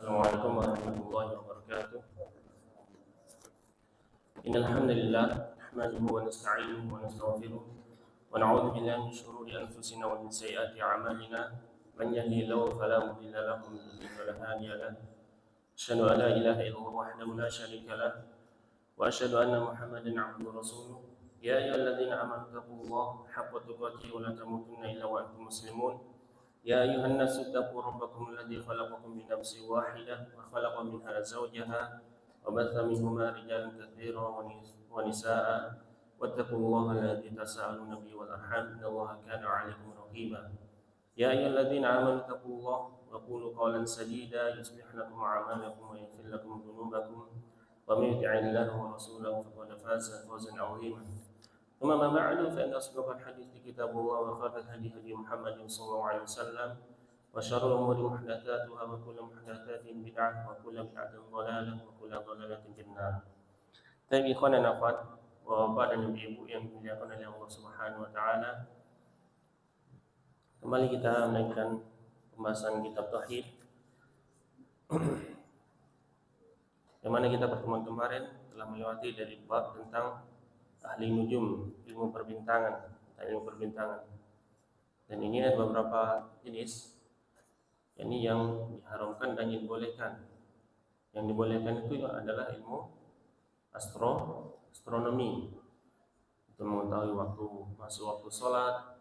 Assalamualaikum warahmatullahi wabarakatuh. Innal hamdalillah nahmaduhu wa nasta'inuhu wa nastaghfiruh wa na'udzu billahi min shururi anfusina wa min sayyiati a'malina. Man yahdihillahu fala mudilla lahu wa man yudlil fala hadiya lahu. Asyhadu an la ilaha illallah wahdahu la syarika lahu wa asyhadu anna Muhammadan 'abduhu wa rasuluh. Ya ayyuhalladzina amanu taqullaha haqqa tuqatih wa la tamutunna illa wa antum muslimun. يا أيها الناس اتقوا ربكم الذي خلقكم من نفس واحدة وخلق منها زوجها وبث منهما رجالا كثيرا ونساء واتقوا الله الذي تساءلون به والأرحام إن الله كان عليكم رقيبا يا أيها الذين آمنوا اتقوا الله وقولوا قولا سديدا يصلح لكم أعمالكم ويغفر لكم ذنوبكم ومن يطع الله ورسوله فقد فاز فوزا عظيما ثم ما بعد فإن أصدق الحديث كتاب الله وخير الهدي هدي محمد صلى الله عليه وسلم وشر الأمور محدثاتها وكل محدثات بدعة وكل بدعة ضلالة وكل ضلالة في النار. Tapi ikhwan dan akhwat, bapak dan ibu yang dimuliakan oleh Allah Subhanahu wa taala. Kembali kita melanjutkan pembahasan kitab tauhid. Yang mana kita pertemuan kemarin telah melewati dari bab tentang ahli nujum, ilmu perbintangan. Dan ini ada beberapa jenis. Ini yang diharamkan dan yang dibolehkan. Yang dibolehkan itu adalah ilmu astronomi. Itu mengetahui waktu masuk waktu sholat,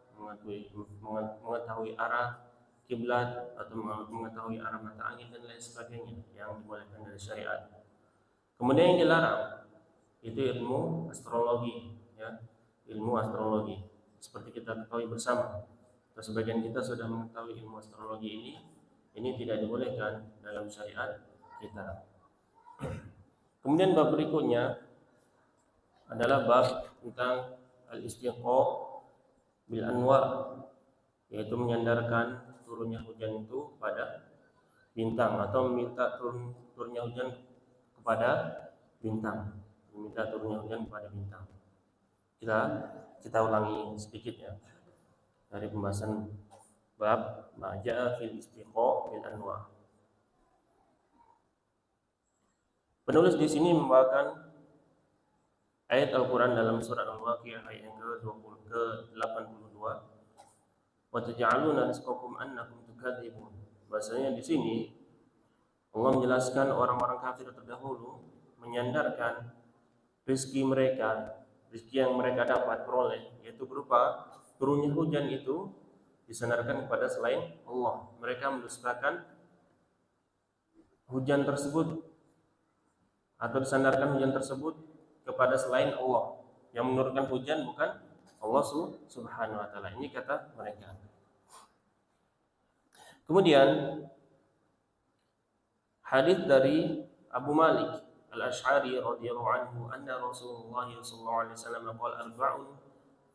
mengetahui arah kiblat atau mengetahui arah mata angin dan lain sebagainya yang dibolehkan dari syariat. Kemudian yang dilarang itu ilmu astrologi, ya, ilmu astrologi. Seperti kita ketahui bersama, atau sebagian kita sudah mengetahui ilmu astrologi ini tidak dibolehkan dalam syariat kita. Kemudian bab berikutnya adalah bab tentang al-istiqa bil anwa, yaitu menyandarkan turunnya hujan itu pada bintang atau meminta turunnya hujan kepada bintang. Meminta turunnya hujan kepada bintang. Kita ulangi sedikit ya dari pembahasan bab maja'a fil istiqa bil anwa. Penulis di sini membawakan ayat Al-Qur'an dalam surat Al-Waqiah ayat yang ke-82. Wa taj'aluna rizqakum annakum tukadzibun. Bahasanya di sini Allah menjelaskan orang-orang kafir terdahulu menyandarkan rezeki mereka, rezeki yang mereka dapat peroleh, yaitu berupa turunnya hujan itu disandarkan kepada selain Allah. Mereka mendustakan hujan tersebut atau disandarkan hujan tersebut kepada selain Allah. Yang menurunkan hujan bukan Allah Subhanahu wa taala. Ini kata mereka. Kemudian hadis dari Abu Malik Al-Asy'ari radhiyallahu anhu anna Rasulullah sallallahu alaihi wasallam qala arba'un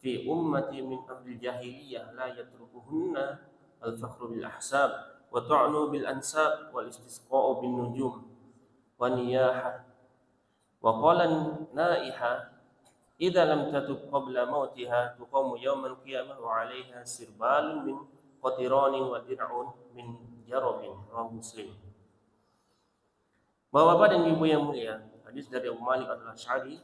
fi ummati min amri jahiliyah la yatrukuhunna al-fakhru bil ahsab wa ta'nu bil ansab wal istisqa'u bin nujum wa niyahah wa qala naiha idza lam tatub qabla mautiha tuqamu yawmal qiyamah wa 'alayha sirbalun min qatiranin wa dir'un min jarabin rawahu Muslim. Bapak-bapak dan ibu yang mulia, hadis dari Abu Malik Al-Asy'ari,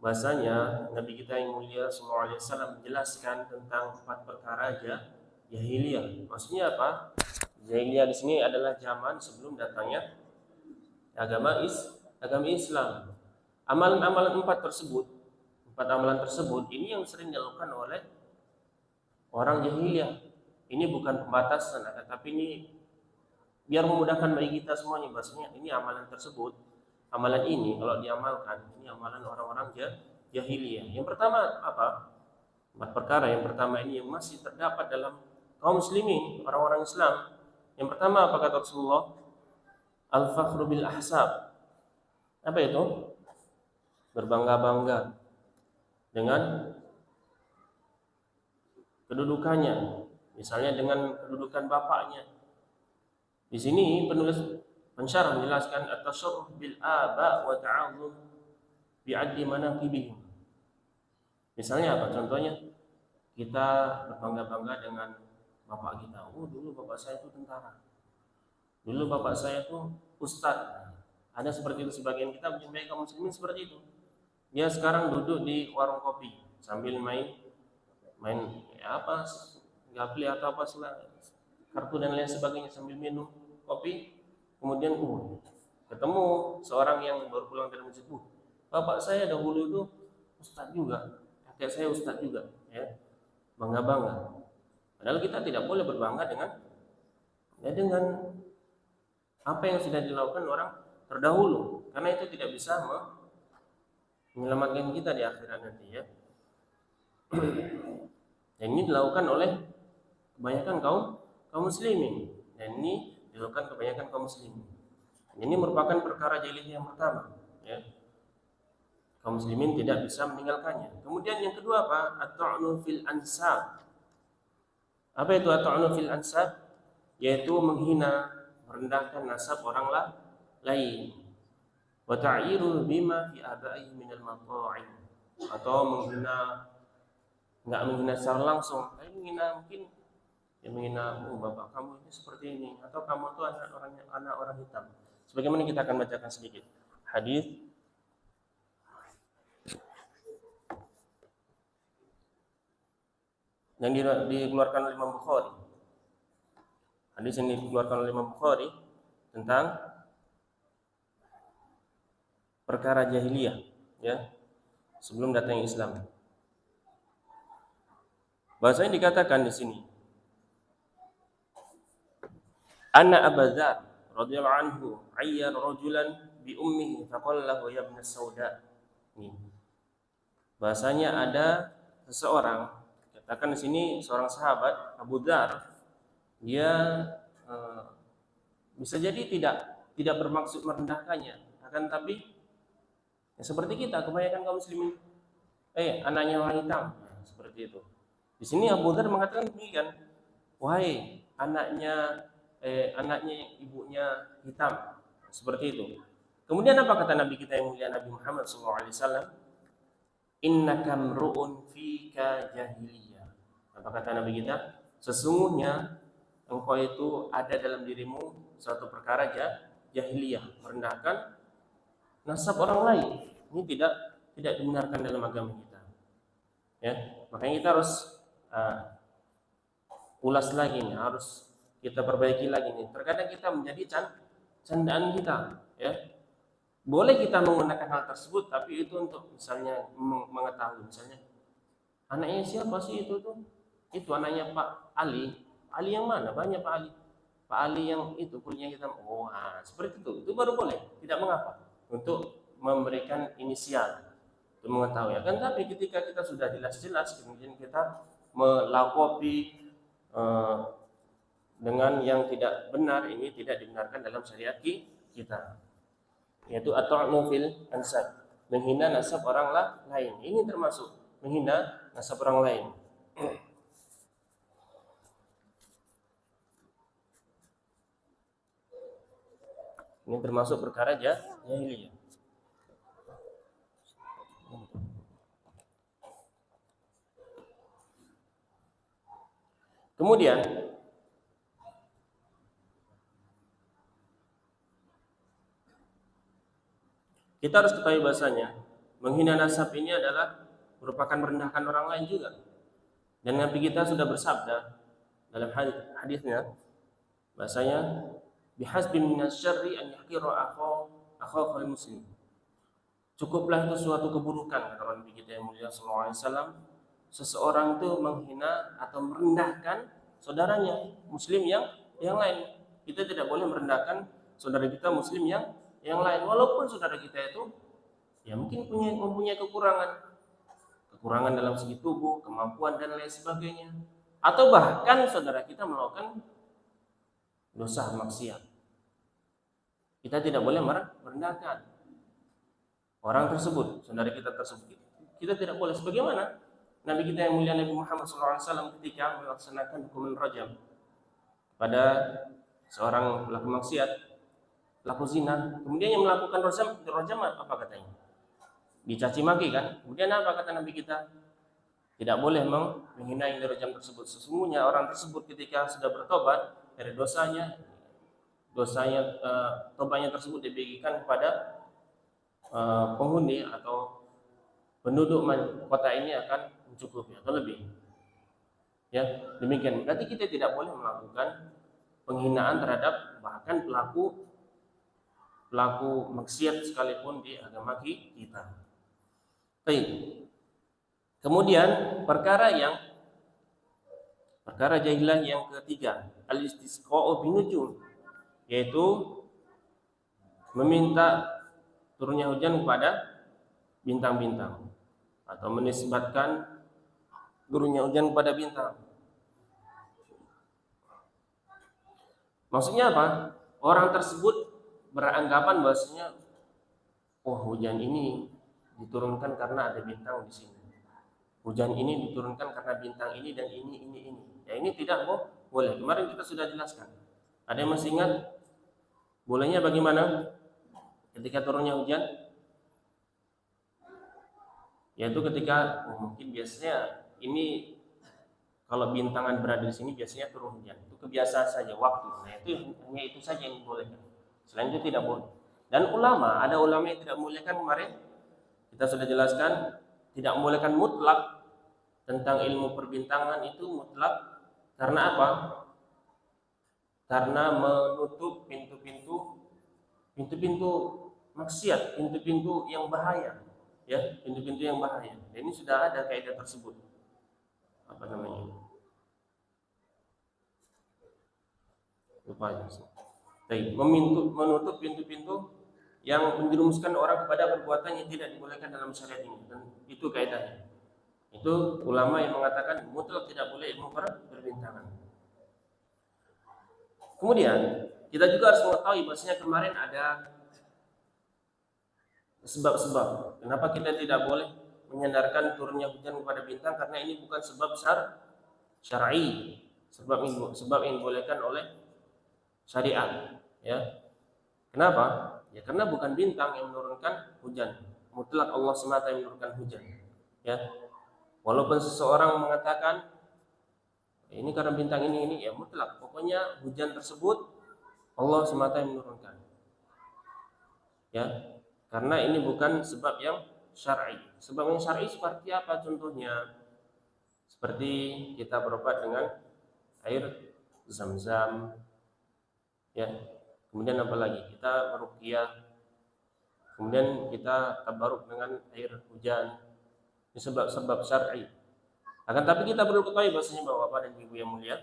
bahasanya Nabi kita yang mulia sallallahu alaihi wasallam menjelaskan tentang 4 perkara jahiliyah. Maksudnya apa? Jahiliyah di sini adalah zaman sebelum datangnya agama Islam. Amalan-amalan 4 amalan tersebut ini yang sering dilakukan oleh orang jahiliyah. Ini bukan pembatasan, tetapi ini biar memudahkan bagi kita semuanya. Bahasanya ini amalan tersebut, amalan ini kalau diamalkan, ini amalan orang-orang jahiliyah. Yang pertama apa? 4 perkara. Yang pertama ini yang masih terdapat dalam kaum muslimin, orang-orang Islam. Yang pertama apa kata Rasulullah? Al-fakhru bil ahsab. Apa itu? Berbangga-bangga dengan kedudukannya. Misalnya dengan kedudukan bapaknya. Di sini penulis pensyarah menjelaskan at-tasyarruf bil aba wa ta'azzum bi'addi manaqibihim. Misalnya apa? Contohnya kita berbangga-bangga dengan bapak kita. Oh, dulu bapak saya itu tentara. Dulu bapak saya tuh ustadz. Ada seperti itu, sebagian kita menjumpai kaum muslimin seperti itu. Dia sekarang duduk di warung kopi sambil main ya apa, gapli atau apa kartu dan lain sebagainya sambil minum kopi. Kemudian ketemu seorang yang baru pulang dari masjid. Bapak saya dahulu itu ustadz juga, kakek saya ustadz juga, ya, bangga-bangga. Padahal kita tidak boleh berbangga dengan apa yang sudah dilakukan orang terdahulu, karena itu tidak bisa menyelamatkan kita di akhirat nanti, ya. Dan ini dilakukan oleh kebanyakan kaum muslimin, dan ini dilakukan kebanyakan kaum muslimin. Ini merupakan perkara jahiliyah yang pertama, ya. Kaum muslimin tidak bisa meninggalkannya. Kemudian yang kedua apa? At-ta'nu fil ansab. Apa itu at-ta'nu fil ansab? Yaitu menghina, merendahkan nasab orang lain. Wa ta'iru bima fi aba'ihi min al-mata'im. Atau enggak menghina secara langsung, tapi menghina mungkin menghina bapak kamu ini seperti ini, atau kamu itu anak orang hitam. Sebagaimana kita akan bacakan sedikit hadis yang dikeluarkan oleh Imam Bukhari. Hadis yang dikeluarkan oleh Imam Bukhari tentang perkara jahiliyah, ya, sebelum datangnya Islam. Bahasanya dikatakan di sini, Anna Abu Dzar radhiyallahu anhu ayyar rajulan bi ummihi faqala lahu ya ibn sauda. Bahasanya ada seseorang, katakan di sini seorang sahabat Abu Dzar, dia bisa jadi tidak bermaksud merendahkannya, akan tapi ya, seperti kita kebanyakan kaum muslimin, anaknya orang hitam, seperti itu. Di sini Abu Dzar mengatakan demikian, wahai anaknya ibunya hitam, seperti itu. Kemudian apa kata Nabi kita yang mulia Nabi Muhammad SAW? Innaka mru'un fika jahiliyah. Apa kata Nabi kita? Sesungguhnya engkau itu ada dalam dirimu suatu perkara jahiliyah, merendahkan nasab orang lain. Ini tidak dibenarkan dalam agama kita. Ya, makanya kita harus ulas lagi nih, harus kita perbaiki lagi nih. Terkadang kita menjadi candaan kita, ya. Boleh kita menggunakan hal tersebut, tapi itu untuk misalnya mengetahui, misalnya anaknya siapa sih itu tuh? Itu anaknya Pak Ali. Ali yang mana? Banyak Pak Ali. Pak Ali yang itu kulitnya hitam. Seperti itu. Itu baru boleh. Tidak mengapa untuk memberikan inisial untuk mengetahui. Kan tapi ketika kita sudah jelas-jelas, kemudian kita melakopi dengan yang tidak benar, ini tidak dibenarkan dalam syariat kita. Yaitu at-ta'nu fil ansab, menghina nasab orang lain. Ini termasuk menghina nasab orang lain. Ini termasuk perkara jahiliyah. Kemudian kita harus ketahui bahasanya menghina nasab ini adalah merupakan merendahkan orang lain juga. Dan Nabi kita sudah bersabda dalam hadisnya bahasanya bihasbi minasyarri an yahqira akhal muslim. Cukuplah itu suatu keburukan, kata Nabi kita yang mulia sallallahu alaihi wasallam, seseorang itu menghina atau merendahkan saudaranya muslim yang lain. Kita tidak boleh merendahkan saudara kita muslim yang lain, walaupun saudara kita itu ya mungkin mempunyai kekurangan dalam segi tubuh, kemampuan dan lain sebagainya, atau bahkan saudara kita melakukan dosa maksiat. Kita tidak boleh merendahkan orang tersebut, saudara kita tersebut. Kita tidak boleh, sebagaimana Nabi kita yang mulia Nabi Muhammad SAW ketika melaksanakan hukuman rajam pada seorang pelaku maksiat, pelaku zina, kemudian yang melakukan rajam apa katanya? Dicaci maki kan? Kemudian apa kata Nabi kita? Tidak boleh menghina yang dirajam tersebut. Sesungguhnya orang tersebut ketika sudah bertobat dari dosanya, dosanya tobatnya tersebut dibagikan kepada penghuni atau penduduk kota ini akan mencukupi atau lebih. Ya, demikian. Berarti kita tidak boleh melakukan penghinaan terhadap bahkan pelaku maksiat sekalipun di agama kita. Baik. Kemudian perkara jahilah yang ketiga, al-istisqa'u binujum, yaitu meminta turunnya hujan kepada bintang-bintang atau menisbatkan turunnya hujan kepada bintang. Maksudnya apa? Orang tersebut beranggapan bahwasanya hujan ini diturunkan karena ada bintang di sini. Hujan ini diturunkan karena bintang ini dan ini. Ya, ini tidak boleh. Kemarin kita sudah jelaskan. Ada yang masih ingat? Bolehnya bagaimana ketika turunnya hujan? Yaitu ketika mungkin biasanya ini kalau bintangan berada di sini biasanya turun hujan. Itu kebiasaan saja waktu. Nah, hanya itu saja yang dibolehkan. Selain itu tidak boleh. Dan ada ulama yang tidak membolehkan kemarin. Kita sudah jelaskan tidak membolehkan mutlak tentang ilmu perbintangan itu mutlak. Karena apa? Karena menutup pintu-pintu maksiat, pintu-pintu yang bahaya, ya, pintu-pintu yang bahaya. Dan ini sudah ada kaidah tersebut. Apa namanya? Lupa ya. Baik, menutup pintu-pintu yang menjerumuskan orang kepada perbuatan yang tidak dibolehkan dalam syariat ini. Dan itu kaidahnya. Itu ulama yang mengatakan mutlak tidak boleh ilmu perbintangan. Kemudian kita juga harus mengetahui bahwasanya kemarin ada sebab-sebab kenapa kita tidak boleh menyandarkan turunnya hujan kepada bintang, karena ini bukan sebab syar'i, sebab yang dibolehkan oleh syariat, ya. Kenapa? Ya karena bukan bintang yang menurunkan hujan, mutlak Allah semata yang menurunkan hujan, ya. Walaupun seseorang mengatakan ini karena bintang ini, ya mutlak, pokoknya hujan tersebut Allah semata yang menurunkan, ya. Karena ini bukan sebab yang syar'i. Sebab yang syar'i seperti apa contohnya? Seperti kita berobat dengan air Zam-Zam, ya. Kemudian apa lagi? Kita meruqyah. Kemudian kita tabaruk dengan air hujan. Ini sebab-sebab syar'i. Akan tapi kita perlu ketahui bahwasanya Bapak dan Ibu yang mulia,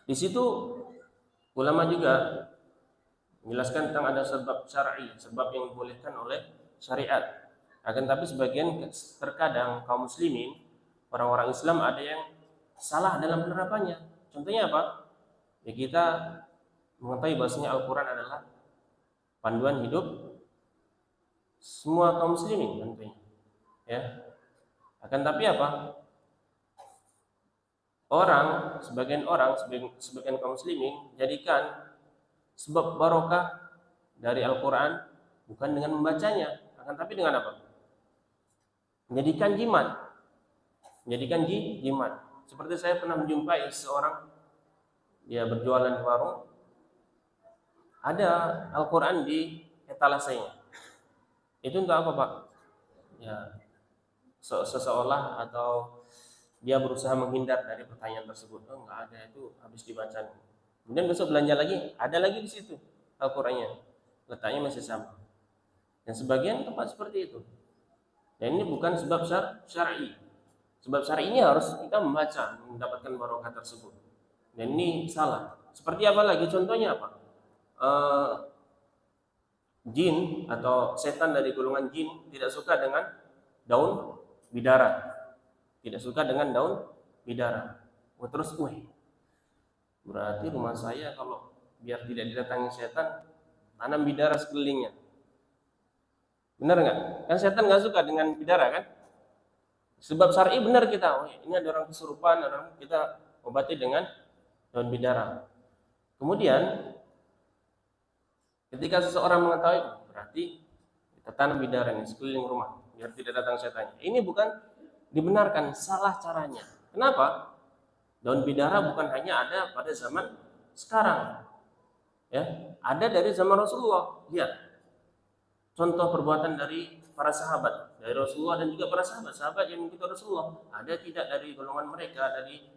di situ ulama juga menjelaskan tentang ada sebab syar'i, sebab yang dibolehkan oleh syariat. Akan tapi terkadang kaum muslimin, orang-orang Islam ada yang salah dalam penerapannya. Contohnya apa? Ya kita mengetahui bahwasanya Al-Quran adalah panduan hidup semua kaum muslimin tentunya, ya. Akan tapi apa? Sebagian kaum muslimin jadikan sebab barokah dari Al-Quran bukan dengan membacanya, akan tapi dengan apa? Menjadikan jimat. Seperti saya pernah menjumpai seorang, dia berjualan di warung, ada Al-Quran di etalasenya. Itu untuk apa, Pak? Ya, seseolah atau dia berusaha menghindar dari pertanyaan tersebut. Enggak ada, itu habis dibaca. Kemudian besok belanja lagi, ada lagi di situ Al-Qur'annya. Letaknya masih sama. Dan sebagian tempat seperti itu. Dan ini bukan sebab syar'i. Sebab syar'inya harus kita membaca, mendapatkan barokah tersebut. Dan ini salah. Seperti apa lagi? Contohnya apa? Jin atau setan dari golongan jin tidak suka dengan daun bidara. Tidak suka dengan daun bidara. Terus, berarti rumah saya kalau biar tidak didatangi setan, tanam bidara sekelilingnya. Benar nggak? Kan setan nggak suka dengan bidara kan? Sebab syar'i benar kita. Ini ada orang kesurupan, kita obati dengan daun bidara. Kemudian ketika seseorang mengetahui, berarti kita tanam bidara ini sekeliling rumah biar tidak datang setannya. Ini bukan dibenarkan, salah caranya. Kenapa? Daun bidara bukan hanya ada pada zaman sekarang. Ya, ada dari zaman Rasulullah. Lihat contoh perbuatan dari para sahabat, dari Rasulullah dan juga para sahabat yang mengikuti Rasulullah. Ada tidak dari golongan mereka, dari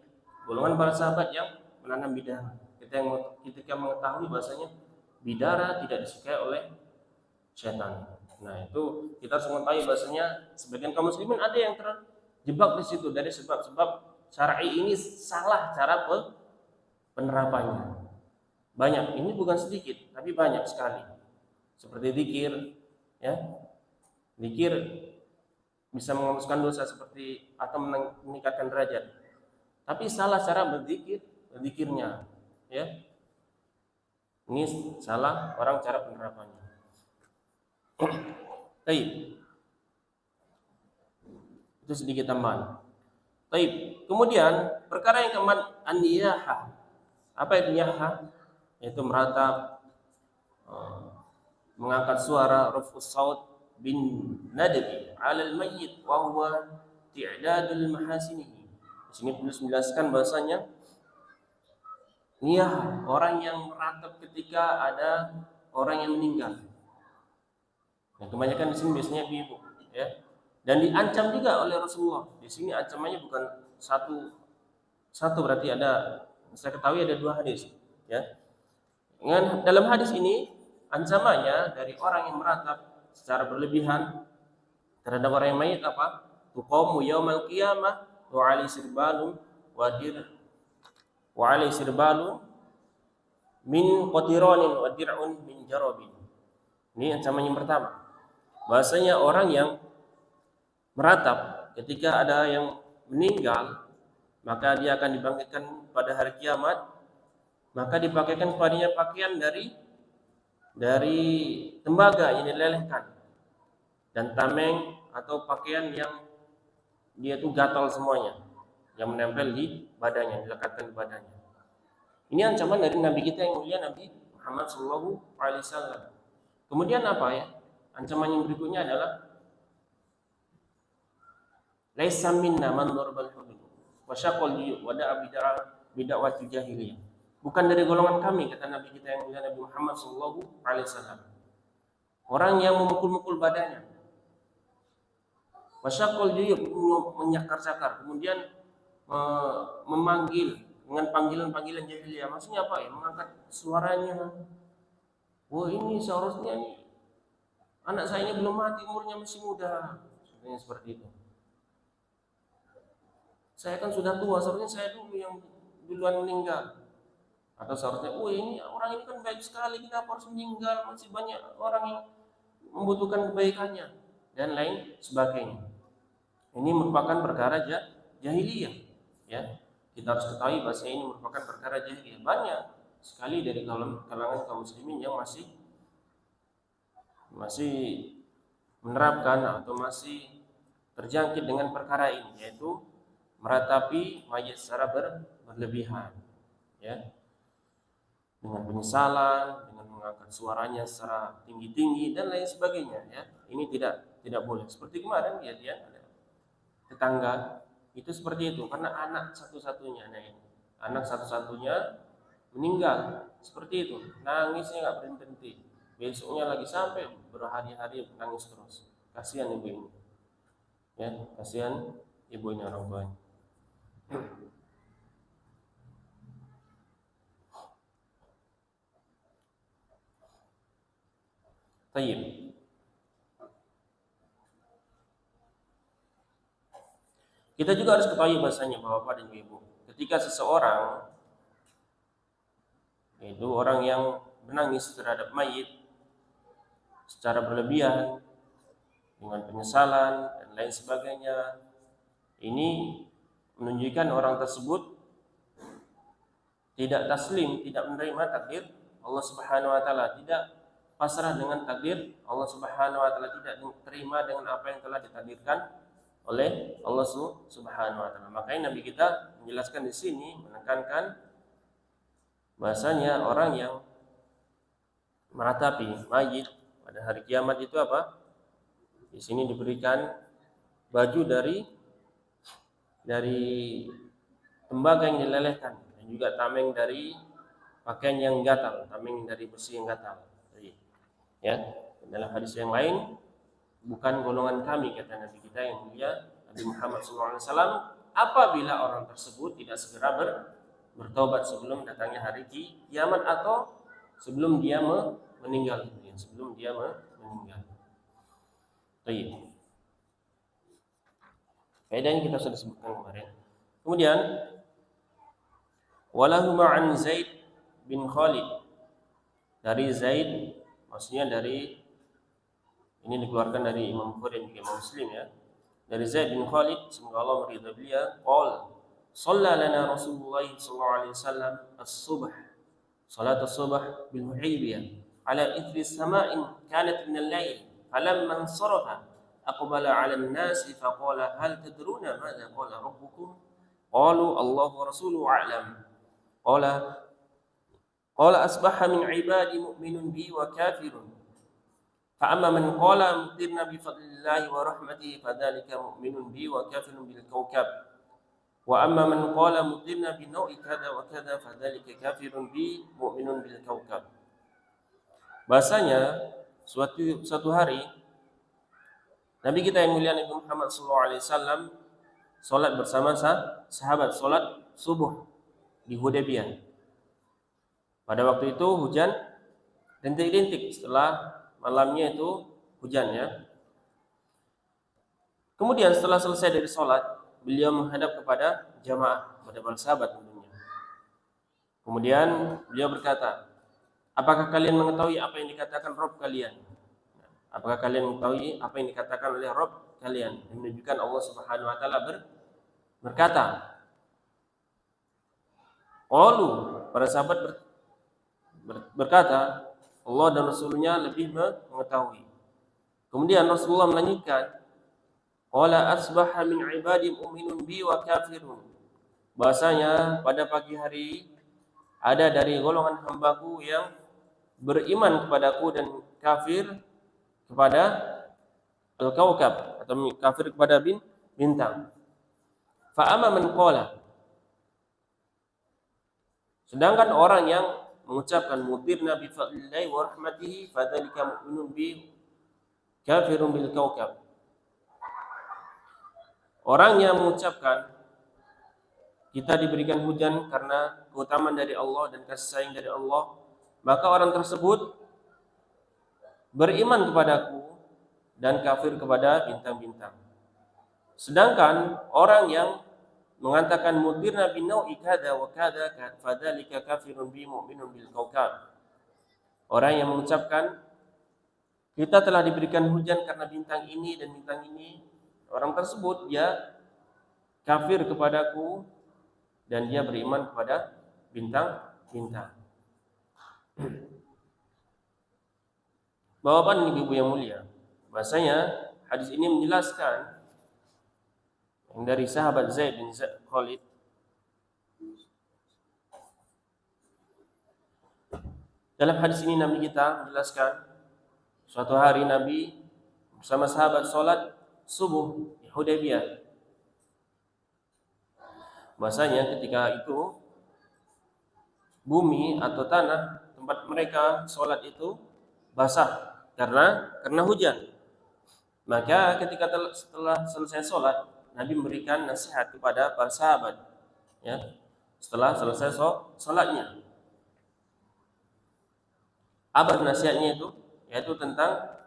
golongan para sahabat yang menanam bidara. Ketika mengetahui bahasanya bidara tidak disukai oleh setan. Nah, itu kita harus mengetahui bahasanya sebagian kaum muslimin ada yang terjebak di situ dari sebab-sebab syar'i ini salah cara penerapannya. Banyak, ini bukan sedikit, tapi banyak sekali. Seperti zikir, ya. Zikir bisa menghapuskan dosa seperti atau meningkatkan derajat. Tapi salah cara berzikirnya, ya. Ini salah orang cara penerapannya. Baik. Itu sedikit tambahan. Baik. Kemudian perkara yang keempat an-niyahah. Apa itu niyahah? Yaitu meratap, mengangkat suara, raf'us saut bin nadbi 'ala al-mayyit wa huwa ti'dadul mahasinihi. Di sini penulis menjelaskan bahasanya niyah orang yang meratap ketika ada orang yang meninggal. Nah, kebanyakan di sini biasanya ibu, ya. Dan diancam juga oleh Rasulullah. Di sini ancamannya bukan satu berarti ada, saya ketahui ada 2 hadis, ya. Dengan dalam hadis ini ancamannya dari orang yang meratap secara berlebihan terhadap orang yang mayit apa? Tuqamu yaumal qiyamah wa 'alai sirbalun wa 'alai sirbalun min qatiranin wa dir'un min jarabin. Ini ancaman yang pertama. Bahasanya orang yang meratap ketika ada yang meninggal, maka dia akan dibangkitkan pada hari kiamat, maka dipakaikan kepadanya pakaian dari tembaga yang dilelehkan dan tameng atau pakaian yang dia itu gatal semuanya, yang menempel di badannya, dilekatkan di badannya. Ini ancaman dari Nabi kita yang mulia, Nabi Muhammad SAW. Kemudian apa ya? Ancaman yang berikutnya adalah laisa minna man darabal hudud wa syaqal juyub wa da'a bid'awati jahiliyah. Bukan dari golongan kami, kata Nabi kita yang mulia Nabi Muhammad SAW. Orang yang memukul-mukul badannya, wa syaqal juyub, menyakar-sakar, kemudian memanggil dengan panggilan-panggilan jahiliyah. Maksudnya apa ya? Mengangkat suaranya. Wah, ini seharusnya ini anak saya ini belum mati, umurnya masih muda. Sebenarnya seperti itu. Saya kan sudah tua, seharusnya saya dulu yang duluan meninggal. Atau seharusnya, ini orang ini kan baik sekali, kita harus meninggal, masih banyak orang yang membutuhkan kebaikannya dan lain sebagainya. Ini merupakan perkara jahiliyah, ya. Kita harus ketahui bahwa ini merupakan perkara jahiliyah. Banyak sekali dari kalangan kaum muslimin yang masih menerapkan atau masih terjangkit dengan perkara ini, yaitu meratapi mayat secara berlebihan, ya, dengan penyesalan, dengan mengangkat suaranya secara tinggi-tinggi dan lain sebagainya, ya. Ini tidak boleh. Seperti kemarin dia ada tetangga itu seperti itu, karena anak satu-satunya meninggal seperti itu, nangisnya nggak berhenti. Besoknya lagi sampai berhari-hari nangis terus. Kasihan ibu ini, ya, kasihan ibu ini, orang tuanya. Tayyib. Kita juga harus ketahui bahasanya Bapak dan Ibu, ketika seseorang, yaitu orang yang menangis terhadap mayit secara berlebihan dengan penyesalan dan lain sebagainya, ini menunjukkan orang tersebut tidak taslim, tidak menerima takdir Allah Subhanahu wa taala, tidak pasrah dengan takdir Allah Subhanahu wa taala, tidak terima dengan apa yang telah ditakdirkan oleh Allah Subhanahu wa taala. Makanya Nabi kita menjelaskan di sini, menekankan bahasanya orang yang meratapi mayit pada hari kiamat itu apa? Di sini diberikan baju dari tembaga yang dilelehkan dan juga tameng dari pakaian yang gatal, tameng dari besi yang gatal. Ya, dalam hadis yang lain, bukan golongan kami, kata Nabi kita yang mulia Nabi Muhammad SAW, apabila orang tersebut tidak segera bertobat sebelum datangnya hari kiamat atau sebelum dia meninggal, sebelum dia meninggal. Baik. Faedahnya kita sudah sebutkan kemarin. Kemudian walahu ma'an Zaid bin Khalid, dari Zaid, maksudnya dari ini dikeluarkan dari Imam Bukhari dan juga Imam Muslim ya. Dari Zaid bin Khalid, semoga Allah meridai beliau, qala shalla lana Rasulullah sallallahu alaihi wasallam as-subh, salat as-subh bil Hudaybiyah ala ithri sama'in kanat min al-lail, falamma insarafa aqbala 'ala an-nas faqala hal tadruna madza qala rabbukum, qalu Allahu wa rasuluhu a'lam, qala asbaha min 'ibadi mu'minun bi wa kafirun, فأما من قال مطرنا بفضل الله ورحمته فذلك مؤمن بي وكافر بالكوكب وأما من قال مطرنا بنوع كذا وكذا فذلك كافر بي مؤمن بالكوكب. Bahasanya suatu hari Nabi kita yang mulia Nabi Muhammad SAW sholat bersama sahabat, sholat subuh di Hudaybiyah. Pada waktu itu hujan rintik-rintik, setelah malamnya itu hujan ya. Kemudian setelah selesai dari sholat, beliau menghadap kepada jamaah, kepada para sahabat tentunya. Kemudian beliau berkata, apakah kalian mengetahui apa yang dikatakan Rabb kalian? Apakah kalian mengetahui apa yang dikatakan oleh Rabb kalian? Yang menunjukkan Allah Subhanahu wa taala berkata. Qalu, para sahabat berkata, Allah dan Rasulnya lebih mengetahui. Kemudian Rasulullah melanjutkan, qala asbaha min ibadi mu'minun bi wa kafirun. Bahasanya pada pagi hari ada dari golongan hambaku yang beriman kepadaku dan kafir kepada al-kaukab atau kafir kepada bintang. Fa amma man qala, sedangkan orang yang mengucapkan mutirna bi fadlillahi wa rahmatihi fadzalika mu'minun bi kafirun bil kaukab. Orang yang mengucapkan kita diberikan hujan karena keutamaan dari Allah dan kasih sayang dari Allah, maka orang tersebut beriman kepadaku dan kafir kepada bintang-bintang. Sedangkan orang yang mengatakan mudirna bin nau'i kada wa kada fadzalika kafirun bi mu'minun bil kaukab. Orang yang mengucapkan kita telah diberikan hujan karena bintang ini dan bintang ini, orang tersebut dia kafir kepadaku dan dia beriman kepada bintang-bintang. Bapak-bapak ibu yang mulia, bahasanya hadis ini menjelaskan yang dari sahabat Zaid bin Khalid, dalam hadis ini Nabi kita menjelaskan suatu hari Nabi bersama sahabat sholat subuh di Hudaybiyah. Bahasanya ketika itu bumi atau tanah tempat mereka sholat itu basah karena hujan. Maka ketika setelah selesai sholat, Nabi memberikan nasihat kepada para sahabat ya, setelah selesai sholatnya. Apa nasihatnya itu? Yaitu tentang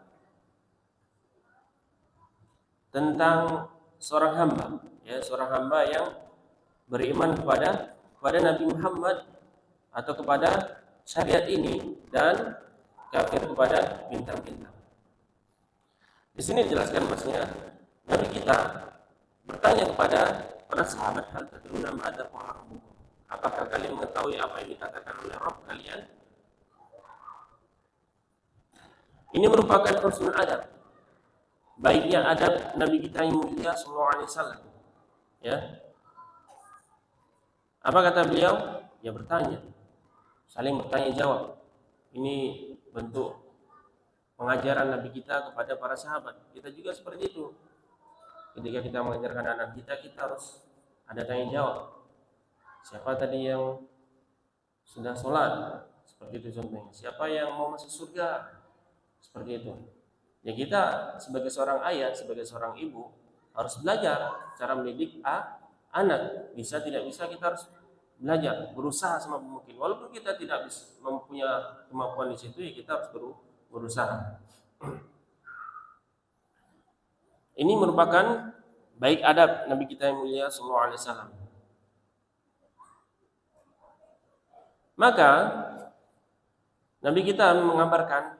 seorang hamba ya, seorang hamba yang beriman kepada Nabi Muhammad atau kepada syariat ini dan kafir kepada bintang-bintang. Di sini dijelaskan maksudnya Nabi kita bertanya kepada para sahabat, hal tadruna ma'adza qala rabbukum, apakah kalian mengetahui apa yang dikatakan oleh Rabb kalian? Ini merupakan husnul adab, baiknya adab Nabi kita yang mulia sallallahu alaihi wasallam ya. Apa kata beliau? Ya bertanya, saling bertanya jawab. Ini bentuk pengajaran Nabi kita kepada para sahabat. Kita juga seperti itu. Ketika kita mengajarkan anak kita, kita harus ada tanya jawab. Siapa tadi yang sudah sholat, seperti itu contohnya. Siapa yang mau masuk surga, seperti itu. Ya kita sebagai seorang ayah, sebagai seorang ibu harus belajar cara mendidik anak. Bisa tidak bisa kita harus belajar, berusaha semampu mungkin. Walaupun kita tidak bisa mempunyai kemampuan di situ, ya kita harus berusaha. Ini merupakan baik adab Nabi kita yang mulia sallallahu alaihi wasallam. Maka Nabi kita mengabarkan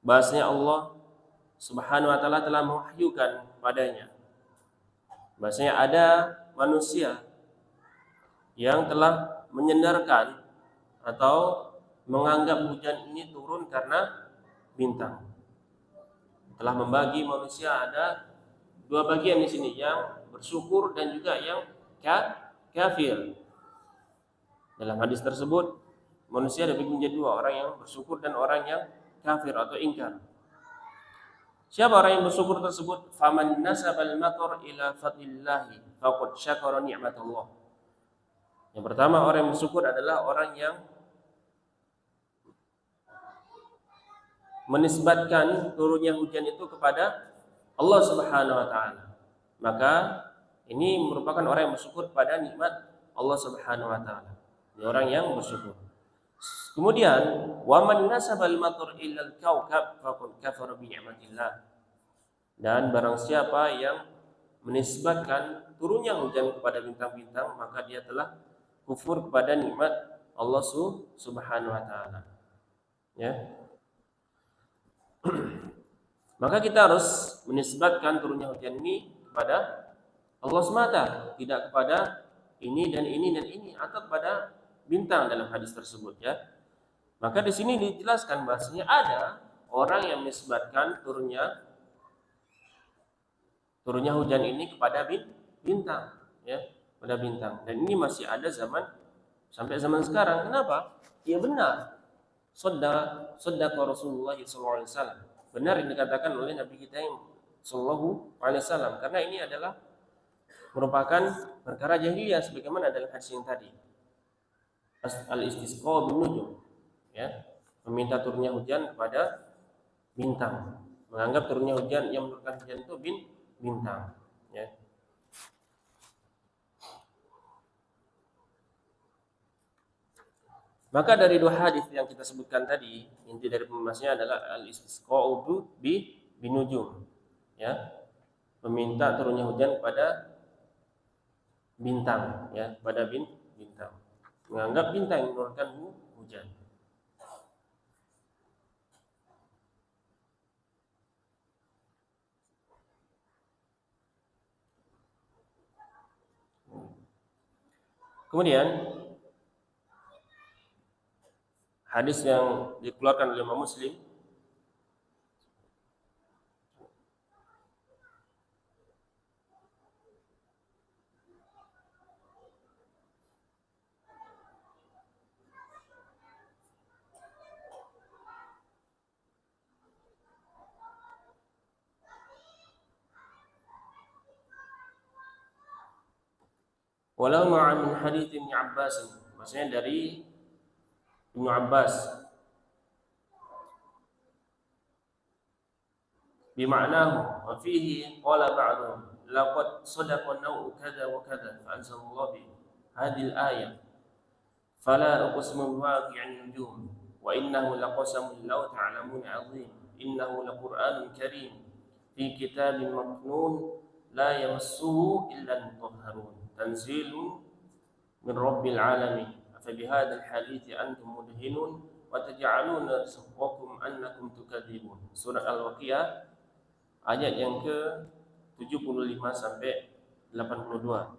bahasanya Allah Subhanahu wa taala telah mewahyukan padanya bahasanya ada manusia yang telah menyandarkan atau menganggap hujan ini turun karena bintang. Telah membagi manusia ada dua bagian di sini, yang bersyukur dan juga yang kafir. Dalam hadis tersebut manusia dibagi menjadi dua, orang yang bersyukur dan orang yang kafir atau ingkar. Siapa orang yang bersyukur tersebut? Faman nasabal matar ila fadlillahi faqad syakara ni'matallah. Yang pertama, orang yang bersyukur adalah orang yang menisbatkan turunnya hujan itu kepada Allah Subhanahu wa taala. Maka ini merupakan orang yang bersyukur pada nikmat Allah Subhanahu wa taala. Ini orang yang bersyukur. Kemudian, wa man nasabal matar ila al-kaukab faqad kafara bi ni'matillah. Dan barang siapa yang menisbatkan turunnya hujan kepada bintang-bintang, maka dia telah kufur kepada nikmat Allah Subhanahu wa taala. Ya. Maka kita harus menisbatkan turunnya hujan ini kepada Allah semata, tidak kepada ini dan ini dan ini, atau kepada bintang dalam hadis tersebut, ya. Maka di sini dijelaskan bahasanya ada orang yang menisbatkan turunnya hujan ini kepada bintang, ya, pada bintang. Dan ini masih ada sampai zaman sekarang. Kenapa? Ya benar. Shaddaqa Rasulullah sallallahu alaihi wasallam. Benar yang dikatakan oleh Nabi kita yang sallallahu alaihi wasallam, karena ini adalah merupakan perkara jahiliyah sebagaimana dalam hadis yang tadi. Al-istisqa bin nujum, ya. Meminta turunnya hujan kepada bintang. Menganggap turunnya hujan yang menurunkan hujan itu bintang, ya. Maka dari dua hadis yang kita sebutkan tadi, inti dari pembahasannya adalah al-istisqa'u binujum, ya. Meminta turunnya hujan pada bintang, ya, pada bintang. Menganggap bintang yang menurunkan hujan. Kemudian hadis yang dikeluarkan oleh Imam Muslim walau ma'a min hadits Ibnu Abbas, maksudnya dari Ibnu Abbas, bima'nahu wa fihi qala ba'dhum laqad sadaqa naw'u kadza wa kadza fa anzalallahu bi hadhihi al-ayah fala uqsimu biwaqi'in nujum wa innahu laqasamun law ta'lamun 'azim innahu laqur'anun karim fi kitabin maknun la yamassuhu illa al-mutahharun tanzilun min rabbil alamin fa bihadzal hadithi antum mudhinun wa taj'aluna rizqakum annakum tukadzibun. Surat Al-Waqiah ayat yang ke 75 sampai 82.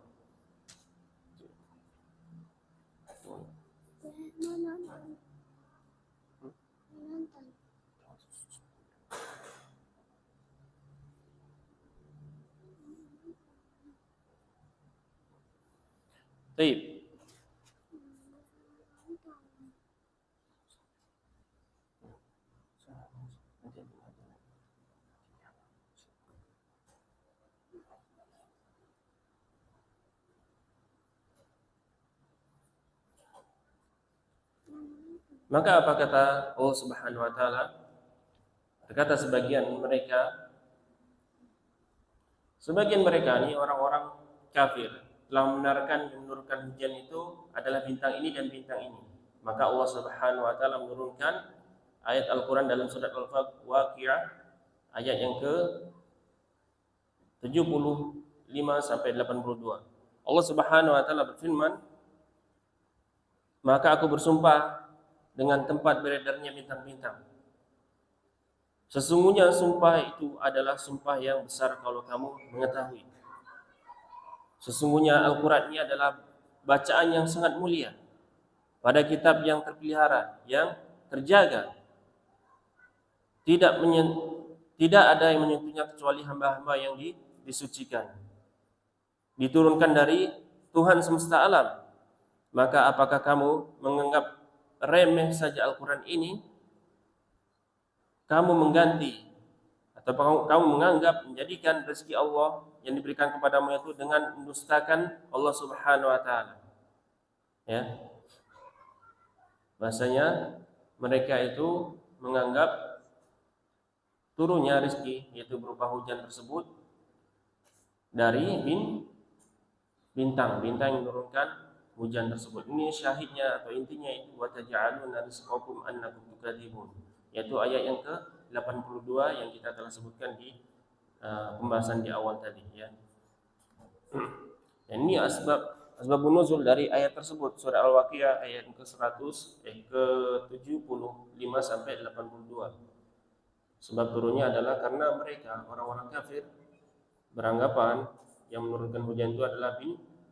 Baik. Maka apa kata Allah Subhanahu wa taala? Berkata sebagian mereka ini orang-orang kafir telah menurunkan hujan itu adalah bintang ini dan bintang ini. Maka Allah Subhanahu wa taala menurunkan ayat Al-Qur'an dalam surat Al-Waqiah ayat yang ke 75 sampai 82. Allah Subhanahu wa taala berfirman, "Maka aku bersumpah dengan tempat beredarnya bintang-bintang. Sesungguhnya sumpah itu adalah sumpah yang besar kalau kamu mengetahui. Sesungguhnya Al-Quran ini adalah bacaan yang sangat mulia pada kitab yang terpelihara, yang terjaga. Tidak ada yang menyentuhnya kecuali hamba-hamba yang disucikan. Diturunkan dari Tuhan semesta alam. Maka apakah kamu menganggap remeh saja Al-Quran ini? Kamu mengganti atau kamu menganggap menjadikan rezeki Allah yang diberikan kepadamu itu dengan mendustakan Allah Subhanahu wa taala." Ya. Bahasanya mereka itu menganggap turunnya rezeki yaitu berupa hujan tersebut dari bintang yang menurunkan hujan tersebut. Ini syahidnya atau intinya itu wa taj'aluna rizqakum annakum tukadzibun. Yaitu ayat yang ke-82 yang kita telah sebutkan di pembahasan di awal tadi ya. Dan ini asbabun nuzul dari ayat tersebut, surah Al-Waqiah ayat ke-75 sampai 82. Sebab turunnya adalah karena mereka orang-orang kafir beranggapan yang menurunkan hujan itu adalah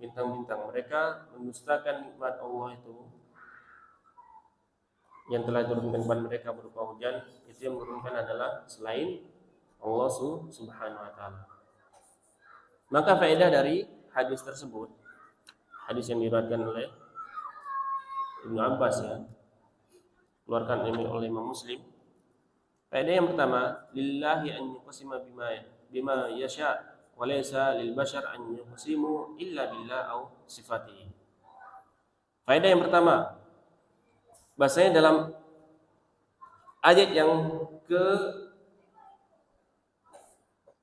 bintang-bintang. Mereka mendustakan nikmat Allah itu yang telah diturunkan kepada mereka berupa hujan. Itu yang menurunkan adalah selain Allah Subhanahu wa taala. Maka faedah dari hadis tersebut, hadis yang diriwayatkan oleh Ibnu Abbas ya, keluarkan oleh Imam Muslim. Faedah yang pertama, lillahi an yuqsima bima yasha wa laysa lil bashar an yuqsimu illa billah au sifatihi. Faedah yang pertama, bahasanya dalam ayat yang ke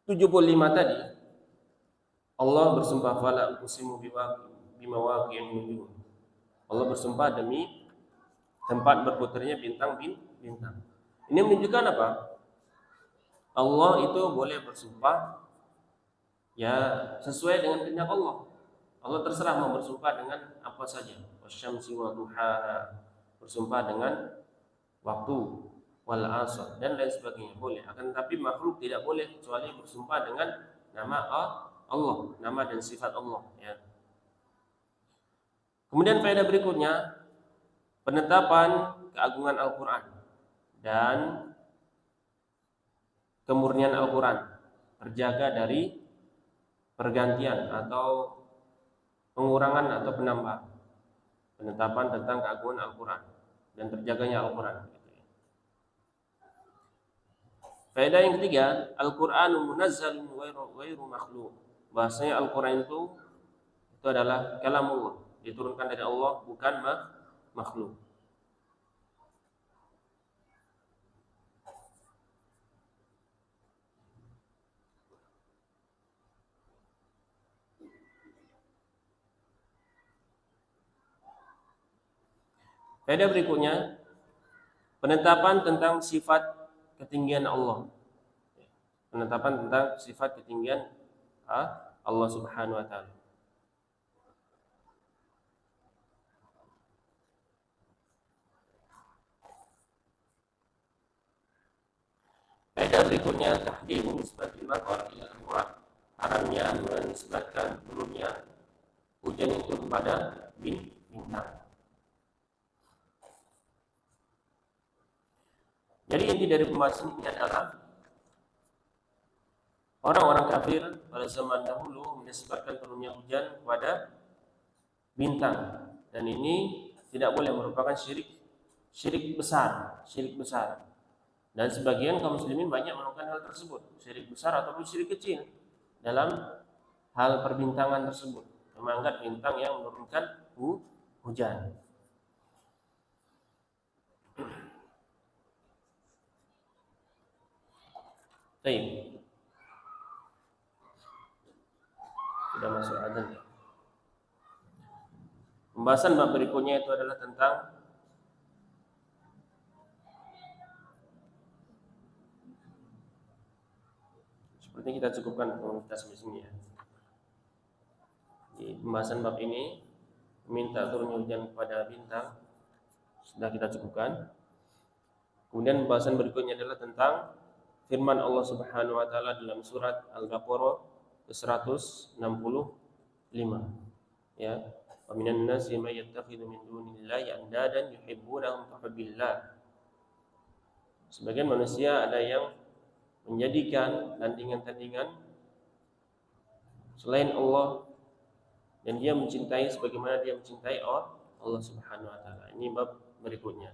75 tadi Allah bersumpah fala uqsimu bimawaqi'in nujum. Allah bersumpah demi tempat berputarnya bintang. Ini menunjukkan apa? Allah itu boleh bersumpah ya sesuai dengan kehendak Allah. Allah terserah mau bersumpah dengan apa saja. Wasyamsi wa duhaha, bersumpah dengan waktu, wal asr dan lain sebagainya boleh. Akan tetapi makhluk tidak boleh kecuali bersumpah dengan nama Allah, nama dan sifat Allah ya. Kemudian faedah berikutnya, penetapan keagungan Al-Qur'an dan kemurnian Al-Qur'an terjaga dari pergantian atau pengurangan atau penambahan. Penetapan tentang keagungan Al-Qur'an dan terjaganya Al-Qur'an. Faedah yang ketiga, Al-Qur'anu munazzalun ghairu makhluq. Bahasanya Al-Qur'an itu adalah kalamullah, diturunkan dari Allah, bukan makhluk. Faedah berikutnya, penetapan tentang sifat ketinggian Allah. Penetapan tentang sifat ketinggian Allah Subhanahu wa taala. Faedah berikutnya, tahdimu nisbatil maqar ila al-murad. Haramnya menisbatkan turunnya hujan itu kepada bintang. Jadi inti dari pembahasan ini adalah orang-orang kafir pada zaman dahulu menisbatkan turunnya hujan kepada bintang, dan ini tidak boleh, merupakan syirik besar. Dan sebagian kaum muslimin banyak melakukan hal tersebut, syirik besar ataupun syirik kecil dalam hal perbintangan tersebut, menganggap bintang yang menurunkan hujan. Baik, sudah masuk adzan. Pembahasan bab berikutnya itu adalah tentang seperti kita cukupkan komunitas di sini ya. Di pembahasan bab ini meminta turunnya hujan kepada bintang sudah kita cukupkan. Kemudian pembahasan berikutnya adalah tentang firman Allah Subhanahu wa taala dalam surat Al-Baqarah ke-165 ya. Wa minan nasi may yattakhidhu min dunillahi andadan yuhibbunahum ka hubbillah. Sebagian manusia ada yang menjadikan tandingan-tandingan selain Allah dan dia mencintai sebagaimana dia mencintai Allah Subhanahu wa taala. Ini bab berikutnya.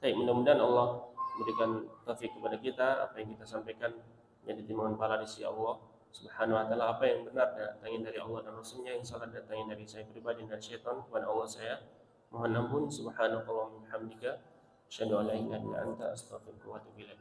Baik, mudah-mudahan Allah memberikan taufik kepada kita, apa yang kita sampaikan menjadi timbangan pahala di sisi Allah Subhanahu wa taala. Apa yang benar datangnya dari Allah dan Rasulnya, yang salah datangnya dari saya pribadi dan syaitan. Kepada Allah saya mohon ampun. Subhanakallahumma wa bihamdika asyhadu an la ilaha illa anta astaghfiruka wa atubu ilaik.